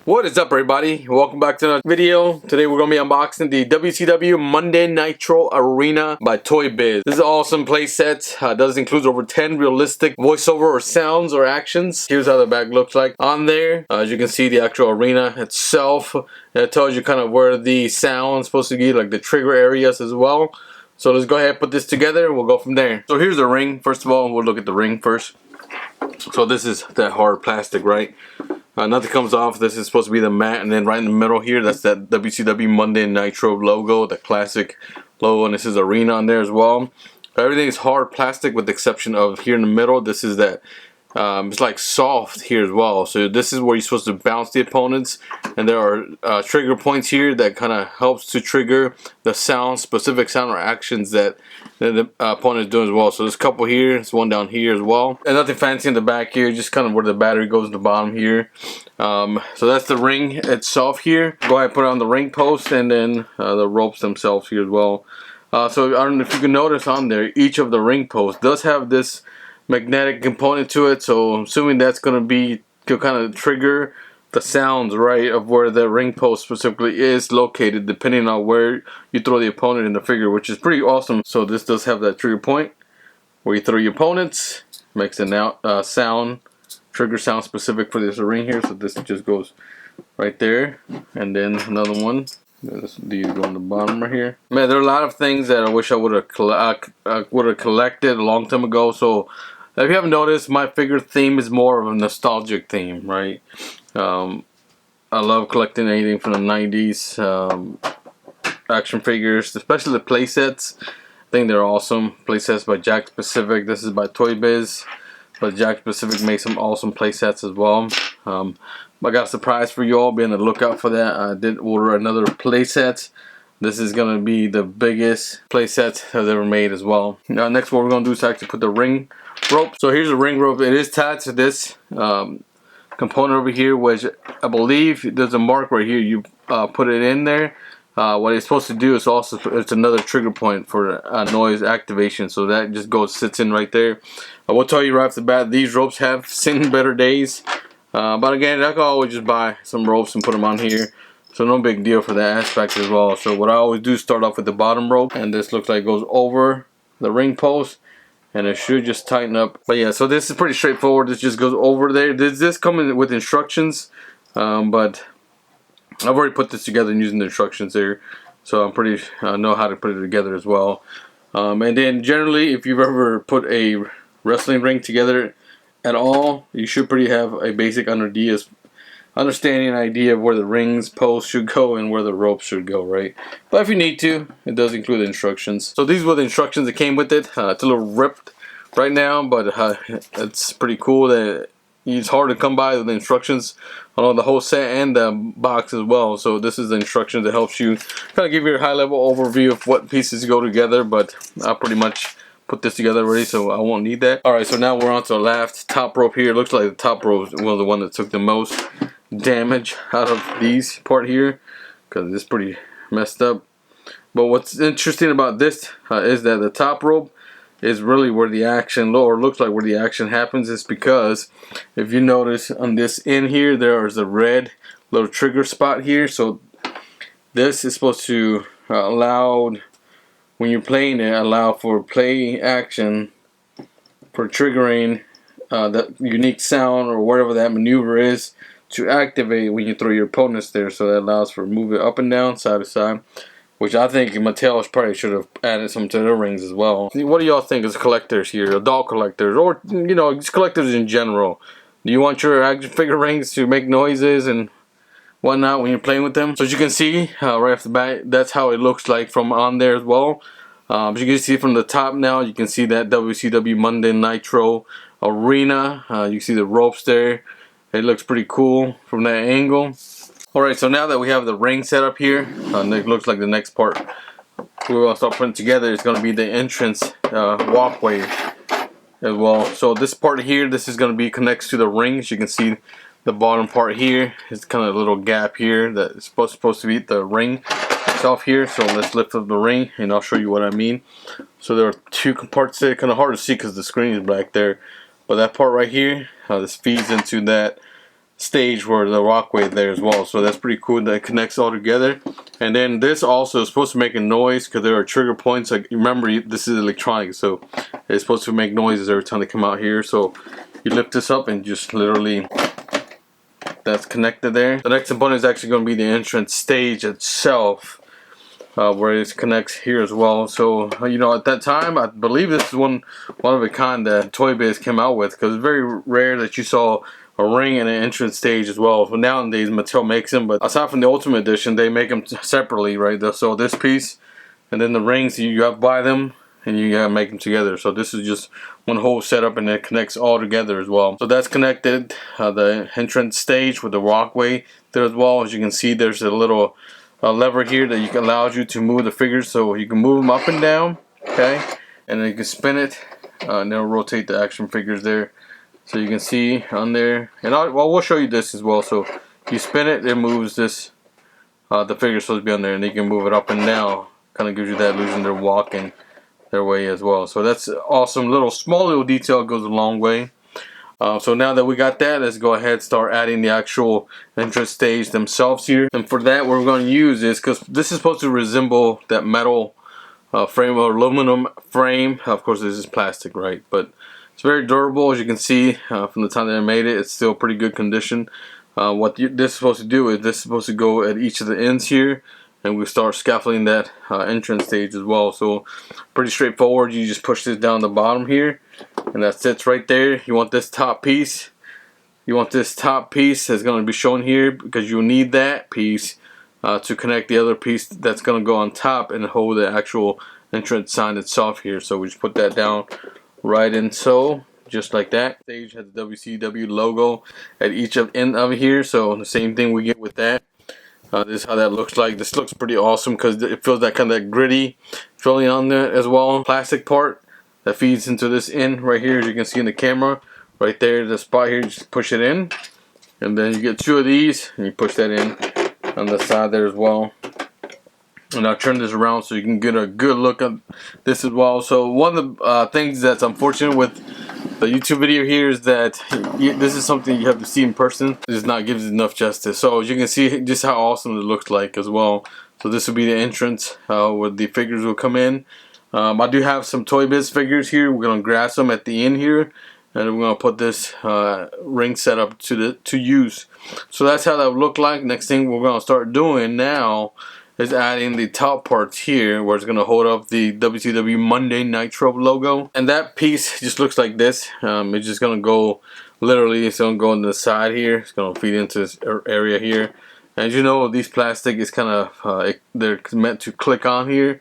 What is up, everybody? Welcome back to another video. Today we're going to be unboxing the WCW Monday Nitro Arena by Toy Biz. This is an awesome playset. Does include over 10 realistic voiceover or sounds or actions. Here's how the back looks like on there. As you can see, the actual arena itself. It tells you kind of where the sound's supposed to be, like the trigger areas as well. So let's go ahead and put this together and we'll go from there. So here's the ring. First of all, we'll look at the ring first. So this is that hard plastic, right? Nothing comes off. This is supposed to be the mat, and then right in the middle here, that's that WCW Monday Nitro logo, the classic logo, and this is Arena on there as well. Everything is hard plastic with the exception of here in the middle. This is that, it's like soft here as well. So this is where you're supposed to bounce the opponents, and there are trigger points here that kind of helps to trigger the sound, specific sound or actions that the opponent is doing as well. So there's a couple here, there's one down here as well, and nothing fancy in the back here, just kind of where the battery goes at the bottom here. So that's the ring itself here. Go ahead and put it on the ring post, and then the ropes themselves here as well. So I don't know if you can notice on there, each of the ring posts does have this magnetic component to it, so I'm assuming that's going to be to kind of trigger the sounds, right, of where the ring post specifically is located, depending on where you throw the opponent in the figure, which is pretty awesome. So this does have that trigger point where you throw your opponents, makes a sound, trigger sound specific for this ring here. So this just goes right there, and then another one. These go on the bottom right here. Man, there are a lot of things that I wish I would have collected a long time ago. So if you haven't noticed, my figure theme is more of a nostalgic theme, right? I love collecting anything from the 90s action figures, especially the playsets. I think they're awesome. Playsets by Jakks Pacific. This is by Toy Biz, but Jakks Pacific makes some awesome playsets as well. I got a surprise for you all. Be on the lookout for that. I did order another playset. This is going to be the biggest playset I've ever made as well. Now next, what we're going to do is actually put the ring rope. So here's the ring rope. It is tied to this component over here, which I believe there's a mark right here. You put it in there. What it's supposed to do is also, it's another trigger point for noise activation. So that just sits in right there. I will tell you right off the bat, these ropes have seen better days. But again, I can always just buy some ropes and put them on here. So no big deal for that aspect as well. So what I always do is start off with the bottom rope, and this looks like it goes over the ring post, and it should just tighten up. But yeah, so this is pretty straightforward. This just goes over there. This comes with instructions, but I've already put this together using the instructions there, so I'm pretty know how to put it together as well. And then generally, if you've ever put a wrestling ring together at all, you should pretty have a basic understanding idea of where the rings post should go and where the ropes should go, right? But if you need to, it does include the instructions. So these were the instructions that came with it. It's a little ripped right now, but it's pretty cool that it's hard to come by with the instructions on the whole set and the box as well. So this is the instructions that helps you kind of give you a high level overview of what pieces go together, but I pretty much put this together already, so I won't need that. Alright, so now we're on to the last top rope here. It looks like the top rope is the one that took the most damage out of these part here, because it's pretty messed up. But what's interesting about this is that the top rope is really where the action, or looks like where the action happens. Is because if you notice on this end here, there is a red little trigger spot here. So this is supposed to allow, when you're playing it, allow for play action for triggering that unique sound or whatever that maneuver is to activate when you throw your opponents there. So that allows for moving up and down, side to side, which I think Mattel probably should have added some to their rings as well. What do y'all think as collectors here, adult collectors, or you know, just collectors in general? Do you want your action figure rings to make noises and whatnot when you're playing with them? So as you can see right off the bat, that's how it looks like from on there as well. As you can see from the top now, you can see that WCW Monday Nitro Arena. You can see the ropes there. It looks pretty cool from that angle. Alright, so now that we have the ring set up here, it looks like the next part we're going to start putting together is going to be the entrance walkway as well. So this part here, this is going to be connects to the ring. As you can see, the bottom part here is kind of a little gap here that is supposed to be the ring itself here. So let's lift up the ring and I'll show you what I mean. So there are two parts there, kind of hard to see because the screen is back there. But that part right here, this feeds into that stage for the walkway there as well. So that's pretty cool that it connects all together. And then this also is supposed to make a noise because there are trigger points. Like, remember, this is electronic, so it's supposed to make noises every time they come out here. So you lift this up and just literally, that's connected there. The next component is actually going to be the entrance stage itself, where it connects here as well. So you know, at that time, I believe this is one of a kind that Toy Biz came out with, because it's very rare that you saw a ring and an entrance stage as well. So nowadays Mattel makes them, but aside from the Ultimate Edition, they make them separately, right? So this piece and then the rings, you have to buy them and you gotta make them together. So this is just one whole setup and it connects all together as well. So that's connected, the entrance stage with the walkway there as well. As you can see, there's a little lever here that allows you to move the figures, so you can move them up and down, okay? And then you can spin it and it'll rotate the action figures there. So you can see on there, and we'll show you this as well. So you spin it, it moves this, the figure's supposed to be on there, and you can move it up and down. Kind of gives you that illusion they're walking their way as well. So that's awesome. Small little detail goes a long way. So now that we got that, let's go ahead and start adding the actual entrance stage themselves here. And for that, what we're going to use is, because this is supposed to resemble that metal frame or aluminum frame. Of course, this is plastic, right? But it's very durable, as you can see from the time that I made it. It's still pretty good condition. This is supposed to do is this is supposed to go at each of the ends here, and we start scaffolding that entrance stage as well. So pretty straightforward. You just push this down the bottom here, and that sits right there. You want this top piece. You want this top piece that's going to be shown here, because you need that piece to connect the other piece that's going to go on top and hold the actual entrance sign itself here. So we just put that down right in, so just like that. Stage has the WCW logo at each end of here, so the same thing we get with that. This is how that looks like. This looks pretty awesome because it feels that kind of gritty feeling on there as well. Plastic part that feeds into this end right here, as you can see in the camera right there, the spot here. Just push it in, and then you get two of these and you push that in on the side there as well. And I'll turn this around so you can get a good look at this as well. So one of the things that's unfortunate with the YouTube video here is that this is something you have to see in person. It does not give it enough justice. So as you can see just how awesome it looks like as well. So this will be the entrance where the figures will come in. I do have some Toy Biz figures here. We're going to grab some at the end here, and we're going to put this ring setup to use. So that's how that would look like. Next thing we're going to start doing now is adding the top parts here, where it's going to hold up the WCW Monday Nitro logo. And that piece just looks like this. It's just going to go, literally, it's going to go on the side here. It's going to feed into this area here. As you know, these plastic is kind of, they're meant to click on here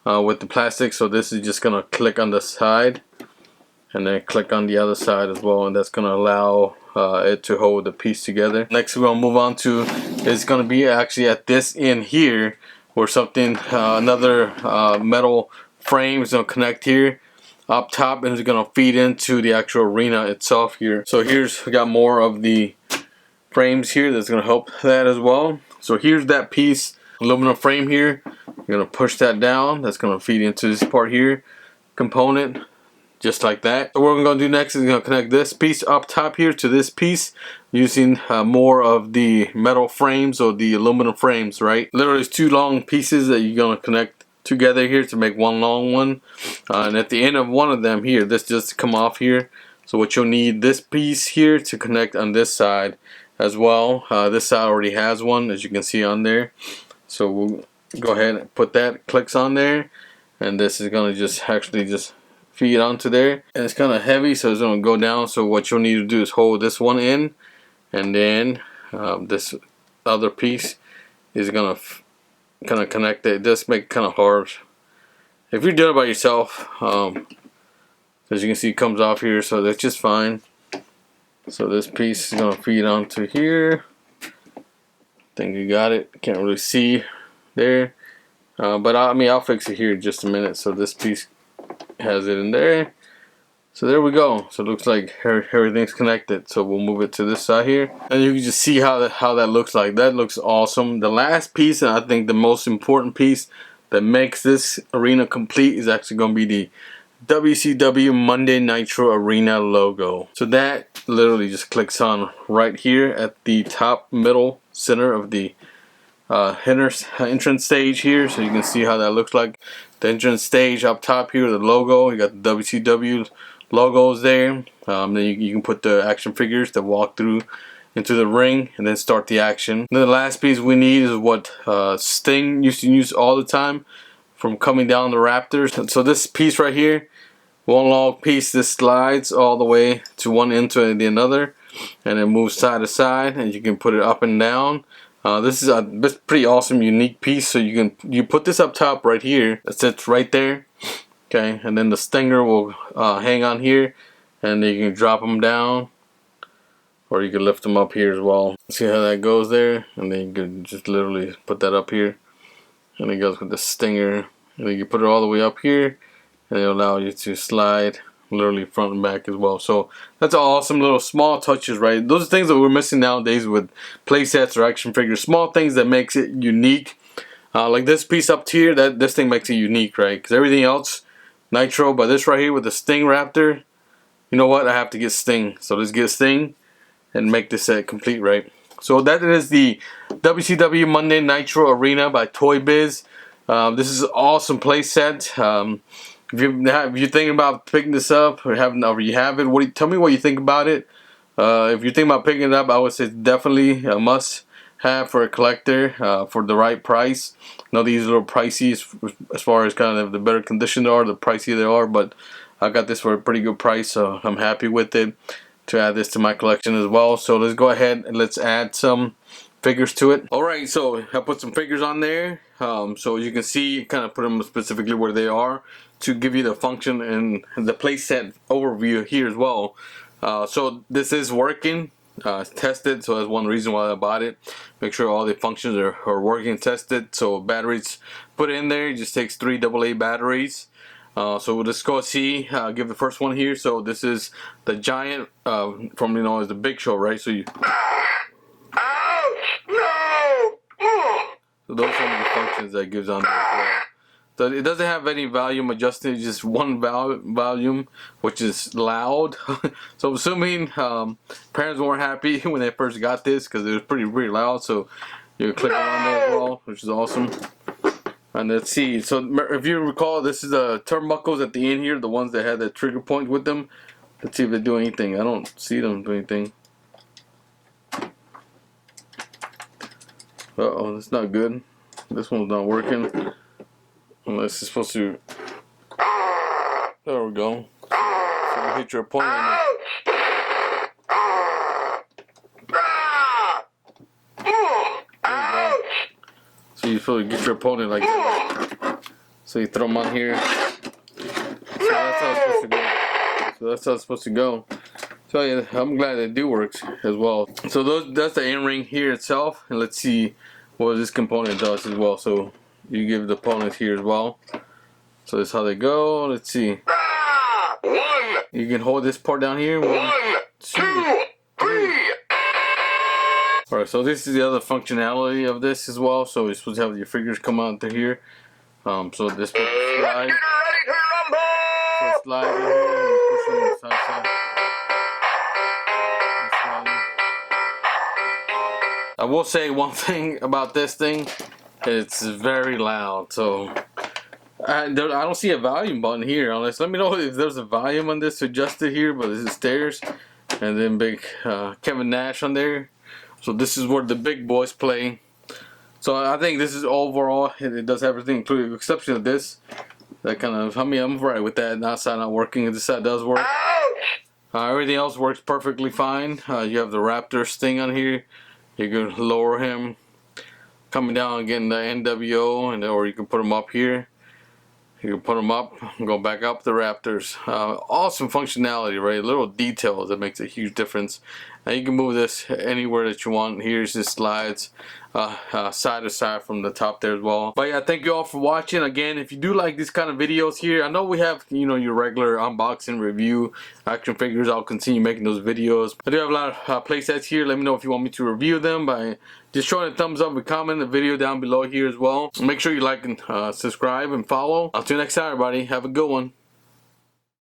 with the plastic. So this is just going to click on the side, and then click on the other side as well. And that's going to allow it to hold the piece together. Next we're going to move on to is going to be actually at this end here, where something another metal frame is going to connect here up top, and it's going to feed into the actual arena itself here. So we got more of the frames here that's going to help that as well. So here's that piece, aluminum frame here. You're going to push that down. That's going to feed into this part here, component. Just like that. So what we're going to do next is going to connect this piece up top here to this piece using more of the metal frames or the aluminum frames, right? Literally it's two long pieces that you're going to connect together here to make one long one. And at the end of one of them here, this just come off here. So what you'll need, this piece here to connect on this side as well. This side already has one, as you can see on there. So we'll go ahead and put that, clicks on there. And this is going to just actually just feed onto there, and it's kind of heavy, so it's going to go down. So what you'll need to do is hold this one in, and then this other piece is going to kind of connect it. It does make it kind of hard if you're doing it by yourself. As you can see, it comes off here, so that's just fine. So this piece is going to feed onto here. I think you got it. Can't really see there, but I'll fix it here in just a minute. So this piece has it in there. So there we go. So it looks like everything's connected. So we'll move it to this side here, and you can just see how that looks like. That looks awesome. The last piece, and I think the most important piece that makes this arena complete, is actually going to be WCW Monday Nitro Arena logo. So that literally just clicks on right here at the top middle center of the entrance stage here, so you can see how that looks like. The entrance stage up top here, the logo, you got the WCW logos there. Then you can put the action figures that walk through into the ring and then start the action. And then the last piece we need is what Sting used to use all the time from coming down the Raptors. So this piece right here, one long piece, this slides all the way to one end to the another, and it moves side to side, and you can put it up and down. This is a pretty awesome, unique piece. So you put this up top right here. That sits right there. Okay, and then the Stinger will hang on here, and then you can drop them down, or you can lift them up here as well. See how that goes there, and then you can just literally put that up here, and it goes with the Stinger, and then you put it all the way up here, and it'll allow you to slide literally front and back as well. So that's awesome little small touches, right? Those are things that we're missing nowadays with play sets or action figures. Small things that makes it unique. Like this piece up here, this thing makes it unique, right? Because everything else, Nitro, but this right here with the Sting Raptor, you know what? I have to get Sting. So let's get Sting and make this set complete, right? So that is the WCW Monday Nitro Arena by Toy Biz. This is an awesome play set. If you're thinking about picking this up or you have it, tell me what you think about it. If you're thinking about picking it up, I would say it's definitely a must-have for a collector for the right price. I know these are a little pricey as far as kind of the better condition they are, the pricier they are, but I got this for a pretty good price, so I'm happy with it to add this to my collection as well. So let's go ahead and let's add some figures to it. Alright, so I put some figures on there. So you can see, kind of put them specifically where they are to give you the function and the playset overview here as well. So this is working, tested, so that's one reason why I bought it. Make sure all the functions are working, tested. So batteries put in there, it just takes 3 AA batteries. So we'll just go see, give the first one here. So this is the giant from, you know, as the Big Show, right? So you so those are some of the functions that gives on there as well. So it doesn't have any volume adjusted, just one volume, which is loud. So I'm assuming parents weren't happy when they first got this because it was pretty loud. So you click on there as well, which is awesome. And let's see. So if you recall, this is the turnbuckles at the end here, the ones that had the trigger point with them. Let's see if they do anything. I don't see them do anything. Uh-oh, that's not good. This one's not working. Unless it's supposed to. There we go. So you hit your opponent. So you feel get your opponent like that. So you throw them on here. So that's how it's supposed to go. So yeah, I'm glad it do works as well. So that's the in-ring here itself, and let's see what this component does as well. So you give the opponent here as well. So that's how they go. Let's see. You can hold this part down here. 1, 2, 3. Alright, so this is the other functionality of this as well. So you're supposed to have your figures come out to here. So this slide. So slide in here and push them side to side. I will say one thing about this thing. It's very loud. So I don't see a volume button here. Unless, let me know if there's a volume on this to adjust it here. But this is stairs. And then big Kevin Nash on there. So this is where the big boys play. So I think this is overall, it does everything, including the exception of this. That kind of, I mean, I'm right with that. That side not working. This side does work. Everything else works perfectly fine. You have the Raptor Sting on here. You can lower him, coming down and getting the NWO, and or you can put him up here. You can put them up and go back up the Raptors. Awesome functionality, right? Little details that makes a huge difference. Now you can move this anywhere that you want. Here's just slides side to side from the top there as well. But yeah, thank you all for watching. Again, if you do like these kind of videos here, I know we have, you know, your regular unboxing review action figures. I'll continue making those videos. I do have a lot of play sets here. Let me know if you want me to review them by just showing a thumbs up and comment the video down below here as well. Make sure you like and subscribe and follow. I'll see you next time, everybody. Have a good one.